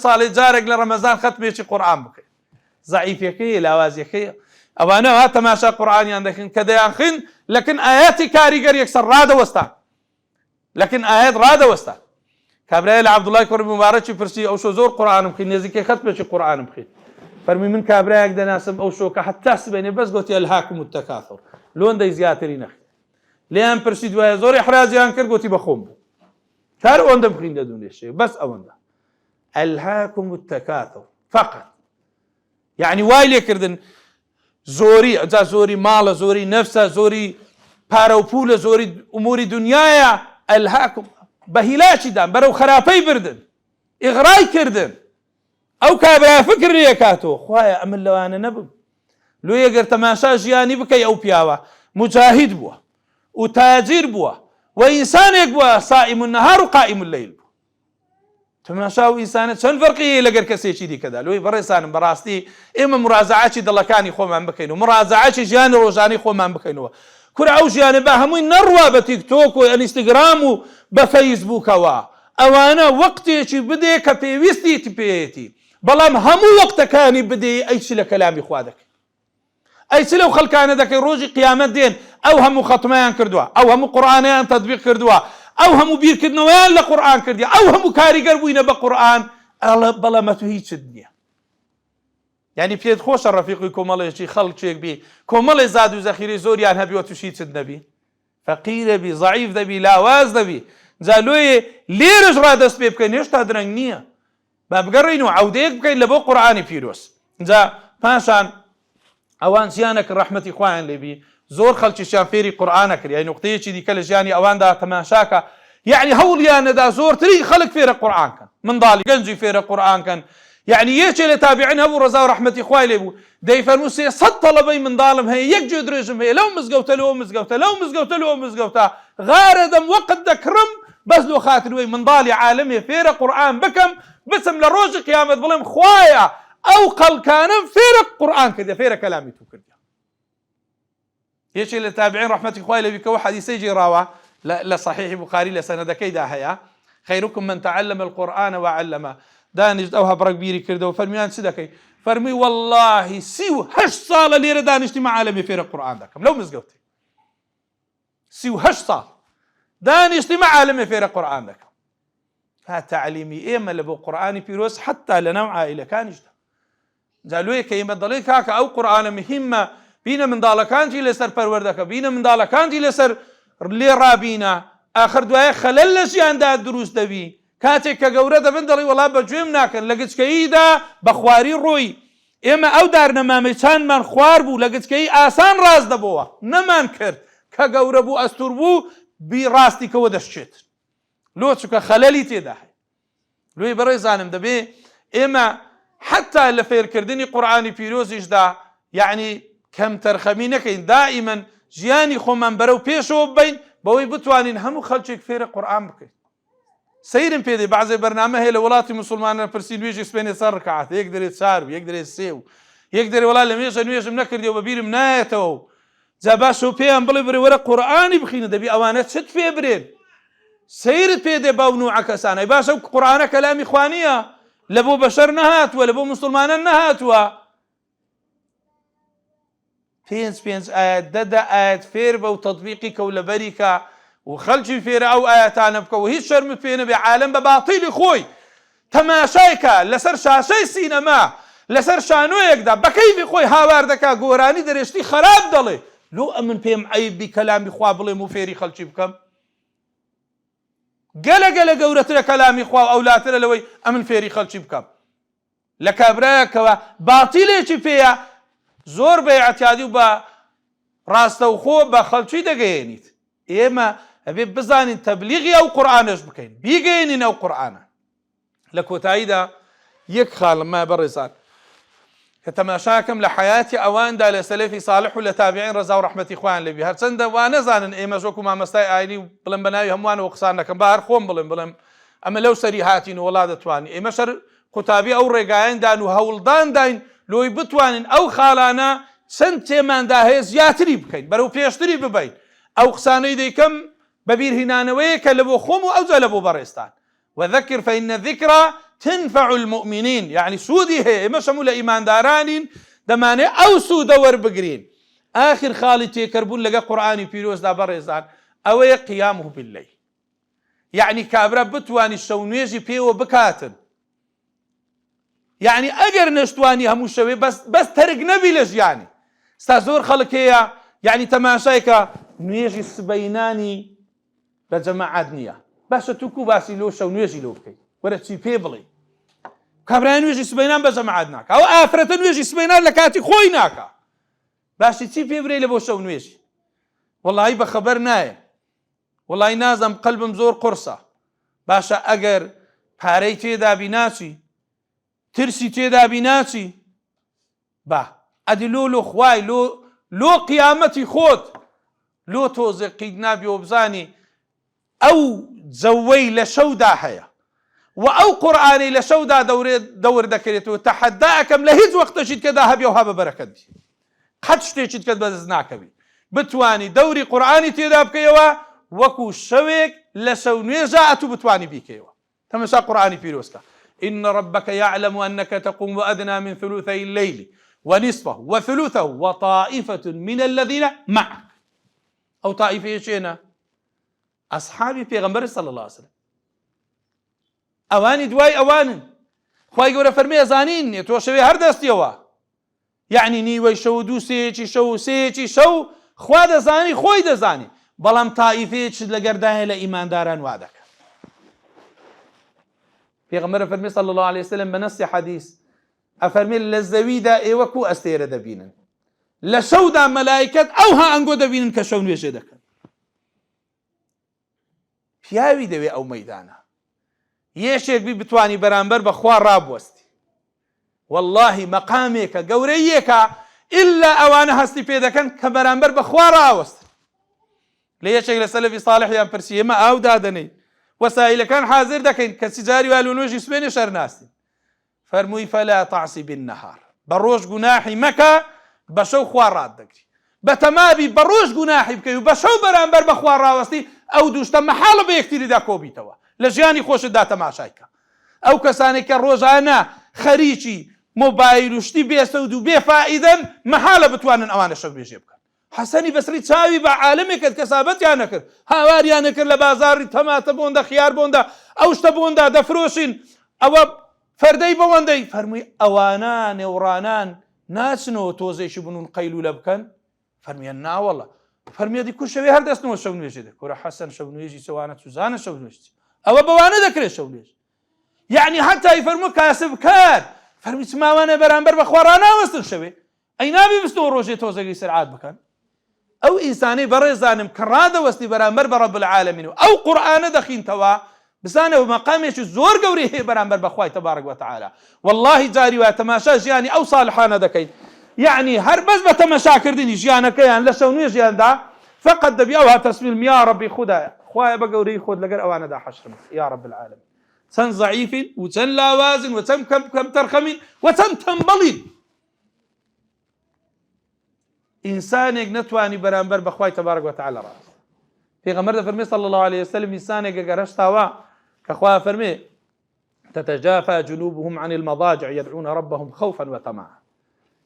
ساڵی جارێک لە ڕەمەزان ختمێکی قورئان بکەی. زەعیفەکەیە، لاوازیەکەیە. ئەوانە ها تەماشا قورئانیان دەکەن کە دەیانخن لەکن ئاەتی کاریگەر یەکسەر ڕادەوەستان، لەکن ئاەت ڕادەوەستان. کابرایە لە عەبدوڵای کوڕی مبارەکی پرسی ئەو شۆ زۆر قورئانم خوێند، نێزیکەی ختمێکی قورئانم خوێند. فەرمی من کابرایەک دەناسم ئەو شۆکە حەتا سبێنێ بەس گوتی ئەلهاکم التەکاثر، لۆندەی زیاتری نەخوێن. لێیان پرسی دوایە زۆر ئیحرازیان کرد، گوتی بەخۆم بوو کار ئەوەندەم خوێندە دوونێشێ، بەس ئەوەندە ئەلهاکم التەکاثر فقط. یعنی وای لێکردن زۆری، ئەجا زۆری ماڵە، زۆری نەفسە، زۆری پارە و پولە، زۆری ئوموری دنیایە، ئەلهاکم بە هیلاکی دان، بەرەو خراپەی بردن، ئیغڕای کردن. ئەو کابرا فکر لێ کاتەوە خوایە ئەمن لەوانە نەبم. لۆ ئەگەر تەماشا ژیانی بکەی ئەو پیاوە مجاهید بووە و تاجیر بووە و ئینسانێک بووە سائیم النەهار و قائیم اللەیل بووە. تەماشا و ئینسانە چەند فەرقی لەگەر کەسێکی دیکەدا. لۆی بەڕێزانم بەڕاستی ئێمە مراجعەتی دڵەکانی خۆمان بکەین و مراجعەتی ژیانی ڕۆژانەی خۆمان بکەینەوە. کورە ئەو ژیانە با هەمووی نەڕوا بە تیکتۆک و ئەنیستگرام و بە فەیسبووکەوە. ئەوانە وەقتێکی بدێ کە پێویستی پێیەتی، بەڵام هەموو وەقتەکانی بدێ ئەیچی لە کەلامی خوا دەکەی، ئەیچی لەو خەڵکانە دەکەی ڕۆژی قیامەت دێن ئەو هەموو خەتمەیان کردووە، ئەو هەموو قورئانیان تەطبیق کردووە، ئەو هەموو بیرکردنەوەیان لە قورئان کردی، ئەو هەموو کاریگەر بووینە بە قورئان، بەڵام ئەتو هیچت نییە. یعنی پێت خۆشە ڕەفیقی کۆمەڵێکی خەڵکێک بی، کۆمەڵێ زاد و زەخیرەی زۆریان هەبی و تووش هیچت نەبی. فەقیرە بی زەعیف دەبی لاواز دەبی جا لۆیە لێرەش ڕادەست پێ بکەین هێشتا درەنگ نییە با بگەڕین و عەودەیەک بکەین لە بۆ قورئانی پیرۆز جا پاشان ئەوان زیانەکە ڕەحمەتی خوایان لێبی زۆر خەڵکیشیان فێری قورئانە کرد یعنی نوقتەیەکی دیکە لە ژیانی ئەواندا تەماشاکە یعنی هەوڵیانەدا زۆرتری خەڵک فێرە قورئانکەن منداڵی گەنجی فێرە قورئانکەن یعنی یەکێ لە تابعین هەبوو ڕەزا و ڕەحمەتی خوای لێبوو دەیفەرموو 300 تەڵەبەی منداڵم هەیە یەک گوێ درێژم هەیە لەو مزگەوتە لەوە مزگەوتە لەو مزگەوتە لەوە مزگەوتە غارە دەم وەقت دەکڕم بەس لۆ خاتروی منداڵی عالمێ فێرە قورئان بکەم بچم لە ڕۆژی قیامەت بڵێم خوایە ئەو قەڵکانم فێرە قورئان کردە فێرە کەلامی تو کردە یەکێ لە تابعین ڕەحمەتی خوای لێبی کەەوە حەدیثەی جێراوە لە صحیحی بوخاری لە سەنەدەکەیدا هەیە خەیرکم من تعلم القورآن وعلمه دانیشت ئەو هەبڕەک بیری کردەوە فەرمیان چ دەکەی فەرمی والله 38 ساڵە لێرە دانیشتی مەعالەمی فێرە قورئان دەکەم لەو مزگەوتێ 38 ساڵ دانیشتی مەعالەمی فێرە قورئان دەکەم ها تعلیمی ئێمە لە بۆ قورئانی پیرۆز حتا لە ناو عائیلەکانیشدا جا لۆیە کە ئێمە دەڵێ کاکە ئەو قورئانە مهمە بینە منداڵەکانتی لەسەر پەروەردەکە بینە منداڵەکانتی لەسەر لێ ڕابینە ئاخر دوایە خەلەل لە ژیاندا دروست دەبی کاتێک کە گەورە دەبن دەڵی وەڵا بەگوێم ناکەن لە گچکەییدا بە خواری ڕۆی ئێمە ئەو دارنەمامەی چاندمان خوار بوو لە گچکەیی ئاسان ڕاست دەبەوە نەمان کرد کە گەورە بوو ئەستور بوو ڕاستیکەوە دەشتێت لۆ چووکە خەلەلی تێدا هەیە لۆی بەڕێزانم دەبێ ئێمە حتا لە فێرکردنی قورئانی پیرۆزیشدا یعنی کەم تەرخەمی نەکەین دائیمەن ژیانی خۆمان بەرەو پێشەوە ببین بەوەی بتوانین هەموو خەڵکێک فێرە قورئان بکەین سەیرم پێ دێ بەعزێ بەرنامە هەیە لە وڵاتی موسڵمانە پرسی نوێژی سبەینێ سەر ڕکعات یەک دەرێت 4 یەک دەرێت 3 یەک دەرێ وەڵا لە مێژە نوێژم نەکردیەوە بەبیرم نایەتەوە جا باشەوە پێیان بڵێ بڕێ وەرە قورئانی بخینە دەبی ئەوانە چت پێ برێن سەیرت پێ دێ باو نوعە کەسانە باشە قورئانە کەلامی خوا نییە لە بۆ بەشەر نەهاتووە لە بۆ موسڵمانان نەهاتووە 5 ئاەت 10 ئاەت فێر بە و تەطبیقی کەولەبەری کە و خەڵکی فێرە ئەو ئاەتانە بکە و هیچ شەرمت پێ نەبێ عالەم بە باتیلی خۆی تەماشایکە لەسەر شاشەی سینەما لەسەر شانۆیەکدا بە کەیفی خۆی هاوار دەکا گۆرانی دەرێشتی خەراب دەڵێ لۆ ئەمن پێم عەیبی کەلامی خوا بڵێم و فێری خەڵکی بکەم گەلە گەورەترە کەلامی خوا و ئەولاترە لەوەی ئەمن فێری خەڵکی بکەم لە کابرایەکەوە باتیلێکی پێیە زۆر بە ئەعتیادی و بە ڕاستەوخۆ بە خەڵکی دەگەیەنیت ئێمە ئەبێ بزانین تەبلیغی ئەو قورئانەش بکەین بیگەێنین ئەو قورئانە لە کۆتاییدا یەک خاڵمە بەڕێزان کە تەماشاکەم لە حیاتی ئەواندا لە سەلەفی ساڵح و لە تابعین ڕەزا و ڕەحمەتی خوایان لێبی هەرچەندە وا نەزانن ئێمە وەکو مامەستای ئاینی بڵێم بە ناوی هەمووانەوە قسان نەکەم با هەر خۆم بڵێم ئەمە لەو سەری هاتین و وەڵا دەتوانین ئێمە شەر قوتابی ئەو ڕێگایەندان و هەوڵدان داین لۆی بتوانین ئەو خاڵانە چەند تێماندا هەیە زیاتری بکەین بەرەو پێشتری ببین ئەو قسانەی دەیکەم بەبیر هینانەوەیە کە لە بۆ خۆم و ئەوجا لە بۆ بەڕێستان وذكر فإن الذكرى تنفع المؤمنين يعني سودی هەیە ئێمە شەموو لە ئیماندارانین دەمانێت ئەو سوودە وەربگرین آخر خاڵی تێکەربوون لەگە قورئانی پیرۆزدا بەڕێزان ئەوەیە قیامه بالليل يعني کابرا بتوانی شەو نوێژی پێوە بکاتن يعني ئەگەر نەشتوانی هەموو شەوێ بەس تەرک نەبی لە ژیانی ستا زۆر خەڵک هەیە يعني تەماشایکە نوێژی سبەینانی بە جەماعەت نییە باشە تووکو باسی لۆ شەو نوێژی لۆ بکەیت وەرە چی پێ بڵێ کابرای نوێژی سبەینان بە جەماعەت ناکە ئەو ئافرەتە نوێژی سبەینان لە کاتی خۆی ناکە باشی چی پێ برێ لە بۆ شەو نوێژی وەڵی بە خەبەر نایە وەڵی نازم قەلبم زۆر قورسە باشە ئەگەر پارەی تێدا بیناچی ترسی تێدا بیناچی با ئەدی لۆ خوای لۆ قیامەتی خۆت لۆ تۆزێقیت نابی و بزانی ئەو جەوەی لە شەودا هەیە و ئەو قورئانی لە شەودا دەور دەکرێتەوە تەحەدا ئەکەم لە هیچ وەختەشیت کەدا هەبێ و هەبە بەرەکەت بی قەت شتێکیت کەت بەدەست ناکەوی بتوانی دەوری قورئانی تێدا بکەیەوە وەکو شەوێک لە شەو نوێژە ئەتوو بتوانی بیکەیەوە تەماشا قورئانی پیرۆزکە إن ربك يعلم أنك تقوم أدنى من ثلثي الليل ونصفه وثلثه وطائفة من الذين معك أو طائفة شينا أصحابي پیغمبر صلى الله عليه وسلم أواني دواي أوان خواهي قولة فرمي أزانين يتوشوي هر دستيوا يعني نيوي شو دو سيچي شو سيچي شو خواه دزاني خوي دزاني بەڵام تائیفەیەکیش لەگەردایە لە ئیمانداران وا دەکەن. پێغەمبەر فەرمی صلی الله عليه وسلم بە نەسی حەدیث ئەفەرمێ لە زەویدا ئێوە کوو ئەستێرە دەبینن، لە شەودا مەلایکەت ئەوها ئەنگۆ دەبینن کە شەو نوێژێ دەکەن. پیاوی دەوێ ئەو مەیدانە یەشێک بی بتوانی بەرامبەر بەخوا ڕابوەستی. واللهی مەقامێکە گەورەیەکە ئللا ئەوانە هەستی پێ دەکەن کە بەرامبەر بەخوا ڕاوەستن. لە یەکێک لە سەلەفی ساڵحیان پرسی ئێمە ئاو دادەنەی وەسایلەکان حازر دەکەین کەسی جاری وا لە نوێژی سوێنێ شەر ناستین. فەرمووی فەلا تەعسی بالنەهار، بە ڕۆژ گوناحی مەکە بە شەو خوا ڕات دەگری. بە تەمابی بە ڕۆژ گوناحی بکەی و بە شەو بەرامبەر بەخوا ڕاوەستی ئەو دووشتە مەحاڵە بە یەکتریدا کۆبیتەوە، لە ژیانی خۆشتدا تەماشایکە. ئەو کەسانێک کە ڕۆژانە خەریکی مۆبایل و شتی بێسەود و بێفائیدەن مەحاڵە بتوانن ئەوانە شەو نوێژێ بکەن. حەسەنی بەسری چاوی بە عالمێکت کەسابەتیان نەکرد، هاواریان نەکرد لە بازاری تەماتە بۆندا خیار بۆندا ئەو شتە بۆندا دەفرۆشین ئەوە فەردەی بەوەندەی. فەرمووی ئەوانە نێوڕانان ناچنەوە تۆزێکی بنون قەیلولە بکەن؟ فەرمیان ناوەڵە. فەرمیێتی کو شەوێ هەردەستنەوە شەو نوێژێ دەکەن. کورە حەسەن شەو نوێژی چەوانە توزانە شەو نوێژی ئەوە بەوانە دەکرێت شەو نوێژ. یعنی هەتای فەرموو کاسب کار فەرمی چماوانە بەرامبەر بەخوا ڕاناوەستن شەوێ ئەی نابی بستەوە ڕۆژێ تۆزەگەی سرعات بکەن. ئەو ئینسانەی بەڕێزانم کە ڕادەوەستی بەرامبەر بە ڕەب العالەمین و ئەو قورئانە دەخینتەوە بزانەوە مەقامێکی زۆر گەورەی هەیە بەرامبەر بەخوای تەبارەک وتەعالە. واللهی جاری وایە تەماشا ژیانی ئەو ساڵحانە دەکەین، یعنی هەر بەس بە تەمەشاکردنی ژیانەکەیان لە شەو نوێژیاندا فقط دەبی ئەوها تەسمیل یا ڕەبی خودایە خوایە بە گەورەی خۆت لەگەر ئەوانەدا حەشرم یا ڕەب العالەمین. چەند زەعیفین و چەند لاوازن و چەند کەم تەرخەمین و چەند تەمبەڵین. ئینسانێک نەتوانی بەرامبەر بەخوای تەبارەک وتەعالە ڕاست. پێغەمبەر دەفەرمێ صلی الله عليه وسلم ئینسانێک ئەگەر هەشتاوە کە خوا فەرمێ تتجافى جنوبهم عن المضاجع يدعون ربهم خوفا وطمعا.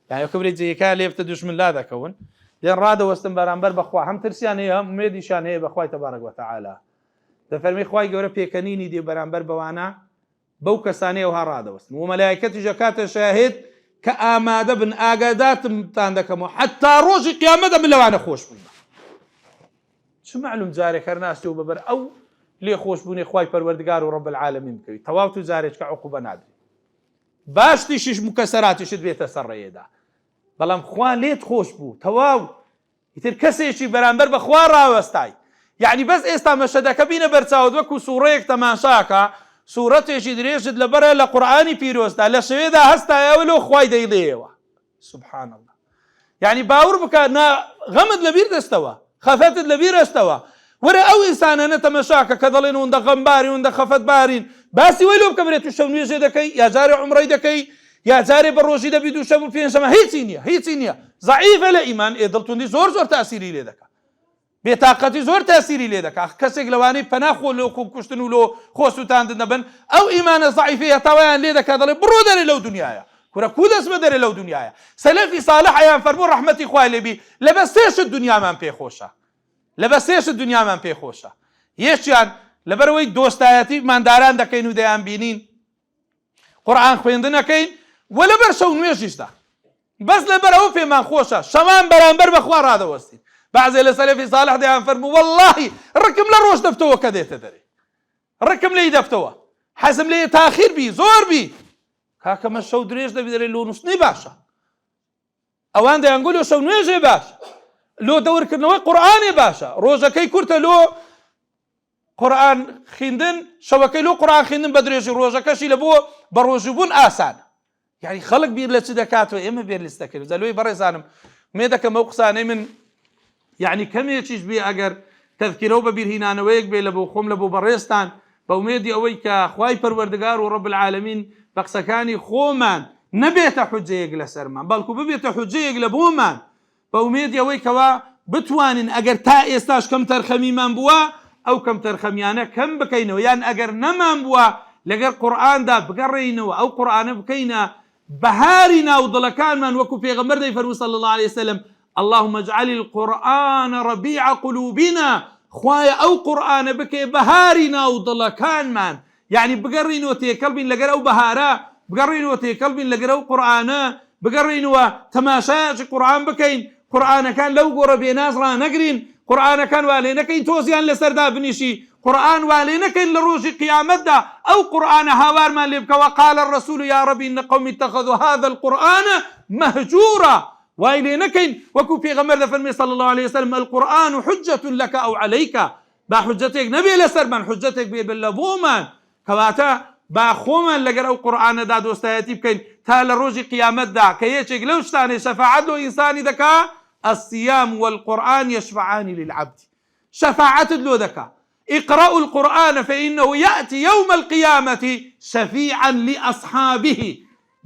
يعني كبريت زي كان ليفت دشمن لا ذكون لين راد وستن بەرامبەر بەخوا هەم ترسیان هەیە هەم ئومێدیشان هەیە بەخوای تەبارەک وتەعالە. دەفەرمێ خوای گەورە پێکەنینی دێ بەرامبەر بەوانە بەو کەسانەیەوها ڕادەوەستن و مەلایکەتیش ئەکاتە شاهید کە ئامادە بن ئاگادارتان دەکەمەوە حتا ڕۆژی قیامەتە من لەوانە خۆش بووم. چ معلوم جارێک هەر ناستی و بەبەر ئەو لێ خۆشبوونی خوای پەروەردگار و ڕەب العالەمین بکەوی تەواو تو جارێک کە عقوبە نادری باشتیشیش مکەسەراتیشت بێتە سەر ڕێیەدا، بەڵام خوا لێت خۆش بوو تەواو ئیتر کەسێکی بەرامبەر بەخوا ڕاوەستای. یعنی بەس ئێستا مەشەدەکە بینە بەرچاوت وەکو سوورەیەک تەماشاکە سوورەتێکی درێژت لەبەرە لە قورئانی پیرۆزدا لە شەوێدا هەستایەوە لەو خوای دەیڵێەوە. سبحان الله. یعنی باور بکە غەمت لەبیر دەستەوە خەفەتت لەبیر ئەستەوە. وەرە ئەو ئینسانانە تەمەشاکە کە دەڵێن وندە غەمباری وندە خەفەت بارین باسی وەی لۆ بکە برێت و شەو نوێژێ دەکەی یا جارێ عومرەی دەکەی یا جارێ بە ڕۆژی دەبی دوو شەم و پێنجشەمە هیچی نییە. زەعیفە لە ئیمان دڵتوندی زۆر تاسیری لێ دەکات، بێتاقەتی زۆر تاسیری لێ دەکات. کەسێک لەوانەی پەناخۆ لۆ خوب کوشتن و لۆ خۆسووتاندن دەبن ئەو ئیمانە زەعیفەیە تاوایان لێ دەکات دەڵێ بڕۆ دەرێ لەو دنیایە کورە کو دەست بە دەرێ لەو دنیایە. سەلەفی ساڵحیان فەرموو ڕەحمەتی خوای لێبی لەبەر سێشت دنیامان پێخۆشە لەبەر سێشت دنیامان پێخۆشە. یەکیان لەبەرەوەی دۆستایەتی مانداران دەکەین و دەیان بینین قورئان خوێندنەکەین و لەبەر شەو نوێژیشدا بەس لەبەرەوە پێمان خۆشە شەمان بەرامبەر بەخوا ڕادەوەستین. بعضێ لە سەلەفی ساڵح دەیان فەرموو وەڵڵاهی ڕکم لە ڕۆژ دەفتەوە کە دێتە دەرێ ڕکم لێی دەفتەوە حەزم لێ تاخیر بی زۆر بی کاکەمە شەو درێژ دەبی دەرێ لۆ نووسنی باشە ئەوان دەیانگۆ لۆ شەو نوێژێ باشە لۆ دەورکردنەوەی قورئانێ باشە ڕۆژەکەی کورتە لۆ قورئان خوێندن شەوەکەی لۆ قورئان خوێندن بە درێژی ڕۆژەکەشی لە بۆ بە ڕۆژوبوون ئاسانە. یعنی خەڵک بیر لە چ دەکاتەوە ئێمە بێر لیستەکەین جەلۆی بەڕێزانم مێ دەکەم ئەو قسانەی من یعنی کەمێکیش بێ ئەگەر تەذکیرە و بەبیرهێنانەوەیەک بێ لە بۆ خۆم لە بۆ بەڕێستان بە ئومێدی ئەوەی کە خوای پەروەردگار و ڕەب العالەمین بە قسەکانی خۆمان نەبێتە حوجەیەک لەسەرمان بەڵکو ببێتە حوجەیەک لە بۆمان بە ئومێدی ئەوەی کەوا بتوانین ئەگەر تا ئێستاش کەم تەرخەمیمان بووە ئەو کەم تەرخەمیانە کەم بکەینەوە یان ئەگەر نەمان بووە لەگەر قورئاندا بگەڕێینەوە ئەو قورئانە بکەینە بەهاری ناو دڵەکانمان وەکو پێغەمبەر دەیفەرموو صلی الله عليه وسلم اللهم اجعل القرآن ربيع قلوبنا خوايا أو قرآن بكي بهاري ناو دڵەکانمان يعني بگەڕینەوە تێکەڵ بین لەگەر ئەو بەهارە بگەڕینەوە تێکەڵ بین لەگەر ئەو قورئانە بگەڕینەوە تەماشایەکی قورئان بکەین قورآنەکان لەو گۆڕە بێناز ڕانەگرین، قورآنەکان وا لێ نەکەین تۆزیان لەسەردا بنیشی، قورآن وا لێ نەکەین لە ڕۆژی قیامەتدا ئەو قورآنە هاوارمان لێ بکەوە قال الرسول يا ربي إن قومي اتخذوا هذا القرآن مهجورا، وای لێ نەکەین وەکو پێغەمبەر دەفەرمێ صلى الله عليه وسلم القرآن حجة لك أو عليك، با حجەتێک نەبێ لەسەرمان، حجەتێک بێ لە بۆمان، کەواتە با خۆمان لەگەر ئەو قورآنەدا دۆستایەتی بکەین تا لە ڕۆژی قیامەتدا کە یەکێک لەو شتانەی شەفاعەت لۆ ئینسانی دەکا الصيام والقرآن يشفعان للعبد، شفاعتت لۆ دەکا. اقرأوا القرآن فإنه يأتي يوم القيامة شفيعا لأصحابه،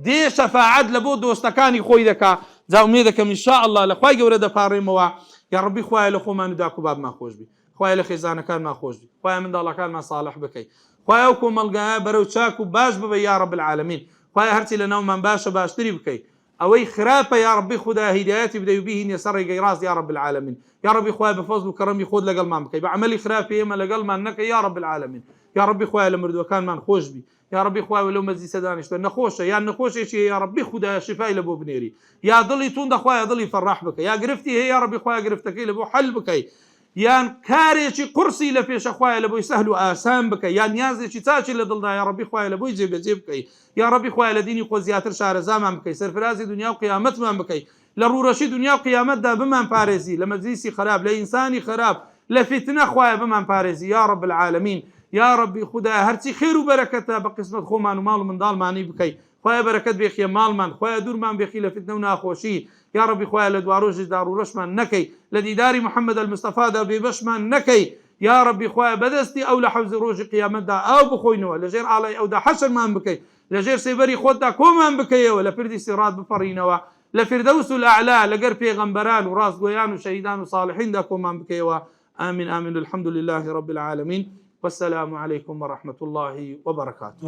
دێ شەفاعەت لە بۆ دۆستەکانی خۆی دەکا. جا ئومێ دەکەم ئینشاء الله لە خوای گەورە دەپاڕێمەوە. یا ڕەبی خوایە لە خۆمان و داک و بابمان خۆش بی، خوایە لە خێزانەکانمان خۆش بی، خوایە منداڵەکانمان ساڵح بکەی، خوایە ئەو کۆمەڵگایە بەرەو چاک و باش ببە یا رب العالمین، خوایە هەرچی لە ناومان باشە باشتری بکەی، ئەوەی خراپە یا ربی خدا هیدایەتی بدەی و بیهینێ سەر ڕێگەی ڕاست یا رب العالمین. یا ربی خوایە بە فەزڵ و کەڕەمی خۆت لەگەڵمان بکەی، بە عەمەلی خراپی ئێمە لەگەڵمان نەکەی یا رب العالمین. یا ربی خوایە لە مردووەکانمان خۆش بی، یا ربی خوایە لەو مەجلیسە دانیشتە نەخۆشە یان نەخۆشێکی یا ربی خدایە شفای لە بۆ بنێری، یا دڵی توندە خوایە دڵی فەڕاح بکەی، یا گرفتی هەیە یا ربی خوایە گرفتەکەی لە بۆ حەل بکەی، یان کارێکی قورسی لە پێشە خوایە لە بۆی سەهل و ئاسان بکەی، یان نیازێکی چاچی لە دڵدا یا ربی خوایە لە بۆی جێبەجێ بکەی، یا ربی خوایە لە دینی خۆ زیاتر شارەزامان بکەی، سەرفرازی دنیا و قیامەتمان بکەی، لە ڕوورەشی دنیا و قیامەتدا بمان پارێزی، لە مەجلیسی خراپ لە ئینسانی خراپ لە فتنە خوایە بمان پارێزی یا رب العالمین. یا ربی خدایە هەرچی خێر و بەرەکەتە بە قسمەت خۆمان و ماڵ و منداڵمانی بکەی، خوایە بەرەکەت بێخیە ماڵمان، خوایە دوورمان بێخی لە فتنە و ناخۆشی، یا ربی خوایە لە دواڕۆژیشدا ڕوورەشمان نەکەی، لە دیداری محەممەد المستەفادا بێبەشمان نەکەی، یا ربی خوایە بەدەستی ئەو لە حەوزی ڕۆژی قیامەتدا ئاو بخۆینەوە، لەژێر ئاڵای ئەودا حەشرمان بکەی، لەژێر سێبەری خۆتدا کۆمان بکەیەوە، لە پردی سیڕات بپەڕینەوە، لە فردەوس الأعلا لەگەر پێغەمبەران و ڕاستگۆیان و شەهیدان و صالحیندا کۆمان بکەیەوە. آمين آمين. الحمد لله رب العالمين، والسلام عليكم ورحمة الله وبركاته.